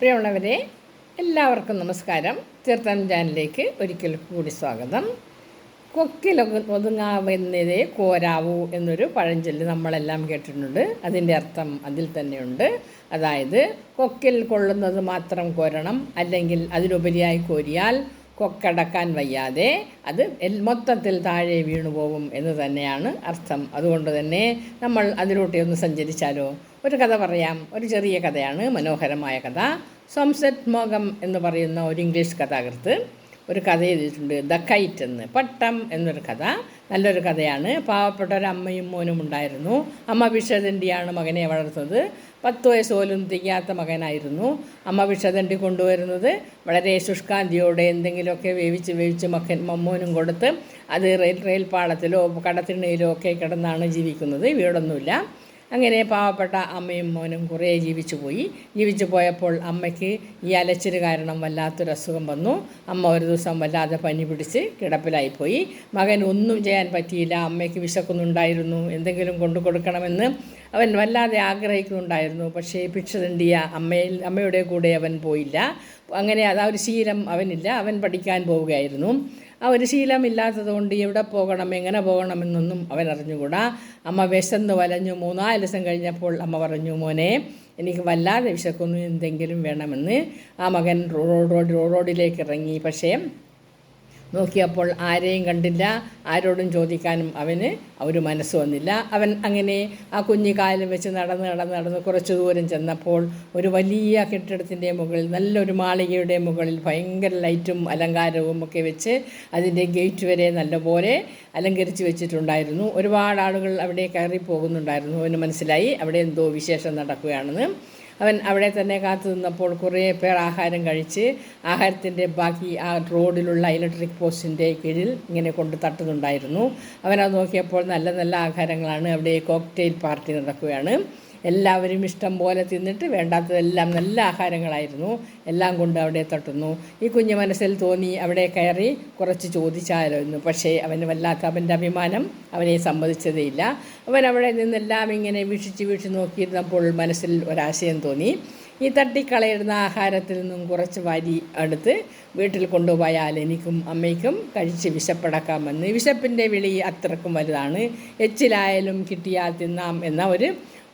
പ്രിയമുള്ളവരെ, എല്ലാവർക്കും നമസ്കാരം. തീർത്ഥം ചാനലിലേക്ക് ഒരിക്കൽ കൂടി സ്വാഗതം. ഒതുങ്ങാവുന്നതേ കോരാവൂ എന്നൊരു പഴഞ്ചൊല്ല് നമ്മളെല്ലാം കേട്ടിട്ടുണ്ട്. അതിൻ്റെ അർത്ഥം അതിൽ തന്നെയുണ്ട്. അതായത് കൊക്കിൽ കൊള്ളുന്നത് മാത്രം കോരണം, അല്ലെങ്കിൽ അതിലുപരിയായി കോരിയാൽ കൊക്കടക്കാൻ വയ്യാതെ അത് മൊത്തത്തിൽ താഴെ വീണുപോകും എന്ന് തന്നെയാണ് അർത്ഥം. അതുകൊണ്ട് തന്നെ നമ്മൾ അതിലൂടെ ഒന്ന് സഞ്ചരിച്ചാലോ? ഒരു കഥ പറയാം. ഒരു ചെറിയ കഥയാണ്, മനോഹരമായ കഥ. സോംസെറ്റ് മോഗം എന്ന് പറയുന്ന ഒരു ഇംഗ്ലീഷ് കഥാകൃത്ത് ഒരു കഥ എഴുതിയിട്ടുണ്ട്, ദ കൈറ്റ് എന്ന്, പട്ടം എന്നൊരു കഥ. നല്ലൊരു കഥയാണ്. പാവപ്പെട്ട ഒരു അമ്മയും മോനും ഉണ്ടായിരുന്നു. അമ്മ ഭിക്ഷതണ്ടിയാണ് മകനെ വളർത്തുന്നത്. 10 വയസ്സ് പോലും തികയാത്ത മകനായിരുന്നു. അമ്മ ഭിക്ഷതണ്ടി കൊണ്ടുവരുന്നത് വളരെ ശുഷ്കാന്തിയോടെ എന്തെങ്കിലുമൊക്കെ വേവിച്ച് മോനും കൊടുത്ത് അത് റെയിൽ പാളത്തിലോ കടത്തിണ്ണയിലോ ഒക്കെ കിടന്നാണ് ജീവിക്കുന്നത്. വീടൊന്നുമില്ല. അങ്ങനെ പാവപ്പെട്ട അമ്മയും മോനും കുറേ ജീവിച്ചു പോയപ്പോൾ അമ്മയ്ക്ക് ഈ അലച്ചിൽ കാരണം വല്ലാത്തൊരു അസുഖം വന്നു. അമ്മ ഒരു ദിവസം വല്ലാതെ പനി പിടിച്ച് കിടപ്പിലായിപ്പോയി. മകൻ ഒന്നും ചെയ്യാൻ പറ്റിയില്ല. അമ്മയ്ക്ക് വിശക്കുന്നുണ്ടായിരുന്നു, എന്തെങ്കിലും കൊണ്ടു കൊടുക്കണമെന്ന് അവൻ വല്ലാതെ ആഗ്രഹിക്കുന്നുണ്ടായിരുന്നു. പക്ഷേ ഭിക്ഷ തണ്ടിയ അമ്മയുടെ കൂടെ അവൻ പോയില്ല. അങ്ങനെ ഒരു ശീലം അവനില്ല. അവൻ പഠിക്കാൻ പോവുകയായിരുന്നു. ആ ഒരു ശീലമില്ലാത്തത് കൊണ്ട് എവിടെ പോകണം, എങ്ങനെ പോകണമെന്നൊന്നും അവൻ അറിഞ്ഞുകൂടാ. അമ്മ വിശന്ന് വലഞ്ഞു. 3-4 ദിവസം കഴിഞ്ഞപ്പോൾ അമ്മ പറഞ്ഞു, മോനെ, എനിക്ക് വല്ലാതെ വിശക്കുന്നു, എന്തെങ്കിലും വേണമെന്ന്. ആ മകൻ റോഡിലേക്ക് ഇറങ്ങി. പക്ഷേ നോക്കിയപ്പോൾ ആരെയും കണ്ടില്ല. ആരോടും ചോദിക്കാനും അവന് ഒരു മനസ്സ് വന്നില്ല. അവൻ അങ്ങനെ ആ കുഞ്ഞു കാലിൽ വെച്ച് നടന്ന് കുറച്ച് ദൂരം ചെന്നപ്പോൾ ഒരു വലിയ കെട്ടിടത്തിൻ്റെ മുകളിൽ, നല്ലൊരു മാളികയുടെ മുകളിൽ ഭയങ്കര ലൈറ്റും അലങ്കാരവും ഒക്കെ വെച്ച് അതിൻ്റെ ഗേറ്റ് വരെ നല്ലപോലെ അലങ്കരിച്ച് വെച്ചിട്ടുണ്ടായിരുന്നു. ഒരുപാട് ആളുകൾ അവിടെ കയറി പോകുന്നുണ്ടായിരുന്നു. അവന് മനസ്സിലായി അവിടെ എന്തോ വിശേഷം നടക്കുകയാണെന്ന്. അവൻ അവിടെ തന്നെ കാത്തു നിന്നപ്പോൾ കുറേ പേർ ആഹാരം കഴിച്ച് ആഹാരത്തിൻ്റെ ബാക്കി ആ റോഡിലുള്ള ഇലക്ട്രിക് പോസ്റ്റിൻ്റെ കീഴിൽ ഇങ്ങനെ കൊണ്ട് തട്ടുന്നുണ്ടായിരുന്നു. അവനത് നോക്കിയപ്പോൾ നല്ല നല്ല ആഹാരങ്ങളാണ്. അവിടെ കോക്ടെയിൽ പാർട്ടി നടക്കുകയാണ്. എല്ലാവരും ഇഷ്ടം പോലെ തിന്നിട്ട് വേണ്ടാത്തതെല്ലാം നല്ല ആഹാരങ്ങളായിരുന്നു. എല്ലാം കൊണ്ട് അവിടെ തട്ടുന്നു. ഈ കുഞ്ഞു മനസ്സിൽ തോന്നി അവിടെ കയറി കുറച്ച് ചോദിച്ചാലോ എന്ന്. പക്ഷേ അവൻ്റെ അഭിമാനം അവനെ സമ്മതിച്ചതേയില്ല. അവൻ അവിടെ നിന്നെല്ലാം ഇങ്ങനെ വീക്ഷിച്ച് നോക്കിയിരുന്നപ്പോൾ മനസ്സിൽ ഒരാശയം തോന്നി. ഈ തട്ടിക്കളയുന്ന ആഹാരത്തിൽ നിന്നും കുറച്ച് വാരി എടുത്ത് വീട്ടിൽ കൊണ്ടുപോയാൽ എനിക്കും അമ്മയ്ക്കും കഴിച്ച് വിശപ്പടക്കാമെന്ന്. വിശപ്പിൻ്റെ വിളി അത്രക്കും വലുതാണ്. എച്ചിലായാലും കിട്ടിയാൽ തിന്നാം എന്ന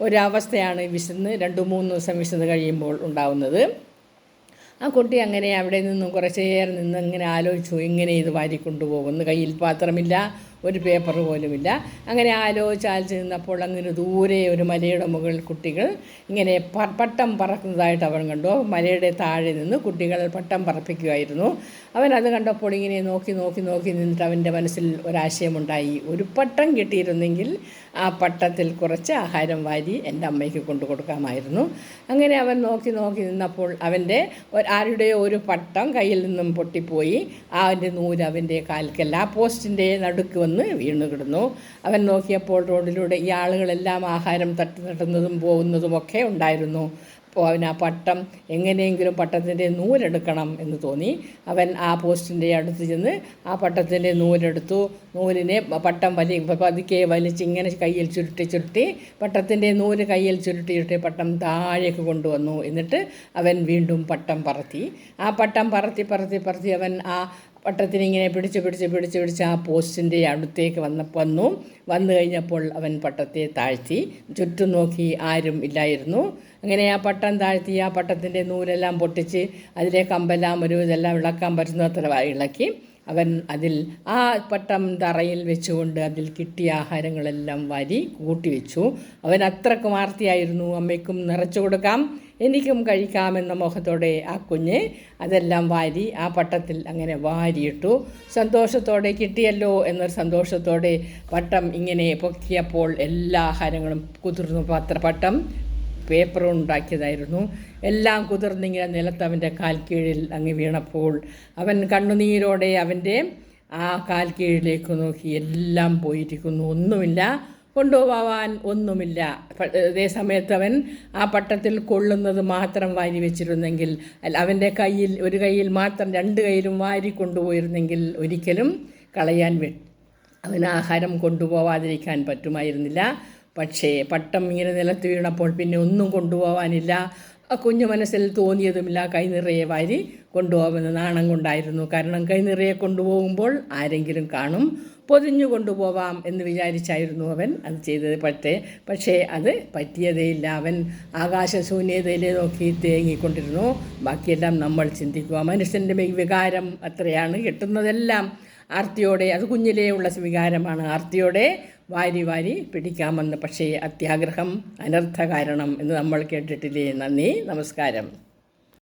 ഒരവസ്ഥയാണ് വിശന്ന് 2-3 ദിവസം വിശന്ന് കഴിയുമ്പോൾ ഉണ്ടാവുന്നത്. ആ കുട്ടി അങ്ങനെ അവിടെ നിന്നും കുറച്ചേറെ നിന്ന് ഇങ്ങനെ ആലോചിച്ചു, ഇങ്ങനെ ഇത് വാരിക്കൊണ്ടുപോകുന്നു. കയ്യിൽ പാത്രമില്ല, ഒരു പേപ്പർ പോലുമില്ല. അങ്ങനെ ആലോചിച്ച് നിന്നപ്പോൾ അങ്ങനെ ദൂരെ ഒരു മലയുടെ മുകളിൽ കുട്ടികൾ ഇങ്ങനെ പട്ടം പറക്കുന്നതായിട്ട് അവൻ കണ്ടു. മലയുടെ താഴെ നിന്ന് കുട്ടികൾ പട്ടം പറപ്പിക്കുമായിരുന്നു. അവൻ അത് കണ്ടപ്പോൾ ഇങ്ങനെ നോക്കി നിന്നിട്ട് അവൻ്റെ മനസ്സിൽ ഒരാശയമുണ്ടായി. ഒരു പട്ടം കിട്ടിയിരുന്നെങ്കിൽ ആ പട്ടത്തിൽ കുറച്ച് ആഹാരം വാരി എൻ്റെ അമ്മയ്ക്ക് കൊണ്ടു കൊടുക്കാമായിരുന്നു. അങ്ങനെ അവൻ നോക്കി നിന്നപ്പോൾ അവൻ്റെ ആരുടെയോ ഒരു പട്ടം കയ്യിൽ നിന്നും പൊട്ടിപ്പോയി. അതിൻ്റെ നൂല് അവൻ്റെ കാൽക്കല്ല, ആ പോസ്റ്റിൻ്റെ നടുക്ക് വന്ന് വീണു കിടന്നു. അവൻ നോക്കിയപ്പോൾ റോഡിലൂടെ ഈ ആളുകളെല്ലാം ആഹാരം തട്ടുന്നതും പോകുന്നതുമൊക്കെ ഉണ്ടായിരുന്നു. അപ്പോൾ അവൻ ആ പട്ടം എങ്ങനെയെങ്കിലും പട്ടത്തിൻ്റെ നൂലെടുക്കണം എന്ന് തോന്നി. അവൻ ആ പോസ്റ്റിൻ്റെ അടുത്ത് ചെന്ന് ആ പട്ടത്തിൻ്റെ നൂലെടുത്തു. നൂലിനെ പട്ടം പതുക്കെ വലിച്ച് ഇങ്ങനെ കയ്യിൽ ചുരുട്ടി പട്ടത്തിൻ്റെ നൂല് കയ്യിൽ ചുരുട്ടി പട്ടം താഴേക്ക് കൊണ്ടുവന്നു. എന്നിട്ട് അവൻ വീണ്ടും പട്ടം പറത്തി. ആ പട്ടം പറത്തി അവൻ ആ പട്ടത്തിനിങ്ങനെ പിടിച്ച് ആ പോസ്റ്റിൻ്റെ അടുത്തേക്ക് വന്നു കഴിഞ്ഞപ്പോൾ അവൻ പട്ടത്തെ താഴ്ത്തി. ചുറ്റും നോക്കി ആരും ഇല്ലായിരുന്നു. അങ്ങനെ ആ പട്ടം താഴ്ത്തി ആ പട്ടത്തിൻ്റെ നൂലെല്ലാം പൊട്ടിച്ച് അതിലെ കമ്പെല്ലാം ഇതെല്ലാം ഇളക്കാൻ പറ്റുന്നത്ര ഇളക്കി അവൻ ആ പട്ടം തറയിൽ വെച്ചുകൊണ്ട് അതിൽ കിട്ടിയ ആഹാരങ്ങളെല്ലാം വാരി കൂട്ടിവെച്ചു. അവൻ അത്രക്കും ആർത്തിയായിരുന്നു. അമ്മയ്ക്കും നിറച്ചു കൊടുക്കാം, എനിക്കും കഴിക്കാമെന്ന മോഹത്തോടെ ആ കുഞ്ഞ് അതെല്ലാം വാരി ആ പട്ടത്തിൽ അങ്ങനെ വാരിയിട്ടു. സന്തോഷത്തോടെ കിട്ടിയല്ലോ എന്നൊരു സന്തോഷത്തോടെ പട്ടം ഇങ്ങനെ പൊക്കിയപ്പോൾ എല്ലാ ആഹാരങ്ങളും കുതിർന്നു. പട്ടം പേപ്പർ ഉണ്ടാക്കിയതായിരുന്നു. എല്ലാം കുതിർന്നിങ്ങനെ നിലത്ത് അവൻ്റെ കാൽ കീഴിൽ അങ്ങ് വീണപ്പോൾ അവൻ കണ്ണുനീരോടെ അവൻ്റെ ആ കാൽ കീഴിലേക്ക് നോക്കി. എല്ലാം പോയിരിക്കുന്നു, ഒന്നുമില്ല, കൊണ്ടുപോവാൻ ഒന്നുമില്ല. അതേ സമയത്ത് അവൻ ആ പട്ടത്തിൽ കൊള്ളുന്നത് മാത്രം വാരി വെച്ചിരുന്നെങ്കിൽ, അവൻ്റെ ഒരു കയ്യിൽ മാത്രം 2 കൈയിലും വാരി കൊണ്ടുപോയിരുന്നെങ്കിൽ ഒരിക്കലും കളയാൻ അവന് ആഹാരം കൊണ്ടുപോവാതിരിക്കാൻ പറ്റുമായിരുന്നില്ല. പക്ഷേ പട്ടം ഇങ്ങനെ നിലത്ത് വീണപ്പോൾ പിന്നെ ഒന്നും കൊണ്ടുപോകാനില്ല. ആ കുഞ്ഞു മനസ്സിൽ തോന്നിയതുമില്ല, കൈ നിറയെ വാരി കൊണ്ടുപോകുമെന്ന് നാണം കൊണ്ടായിരുന്നു. കാരണം കൈ നിറയെ കൊണ്ടുപോകുമ്പോൾ ആരെങ്കിലും കാണും, പൊതിഞ്ഞു കൊണ്ടുപോവാം എന്ന് വിചാരിച്ചായിരുന്നു അവൻ അത് ചെയ്തത്. പക്ഷേ അത് പറ്റിയതേയില്ല. അവൻ ആകാശശൂന്യതയിലെ നോക്കി തേങ്ങിക്കൊണ്ടിരുന്നു. ബാക്കിയെല്ലാം നമ്മൾ ചിന്തിക്കുക. മനുഷ്യൻ്റെ വികാരം അത്രയാണ്. കിട്ടുന്നതെല്ലാം ആർത്തിയോടെ, അത് കുഞ്ഞിലേ ഉള്ള വികാരമാണ്, ആർത്തിയോടെ വാരി വാരി പിടിക്കാമെന്ന്. പക്ഷേ അത്യാഗ്രഹം അനർത്ഥ കാരണം എന്ന് നമ്മൾ കേട്ടിട്ടില്ലേ? നന്ദി, നമസ്കാരം.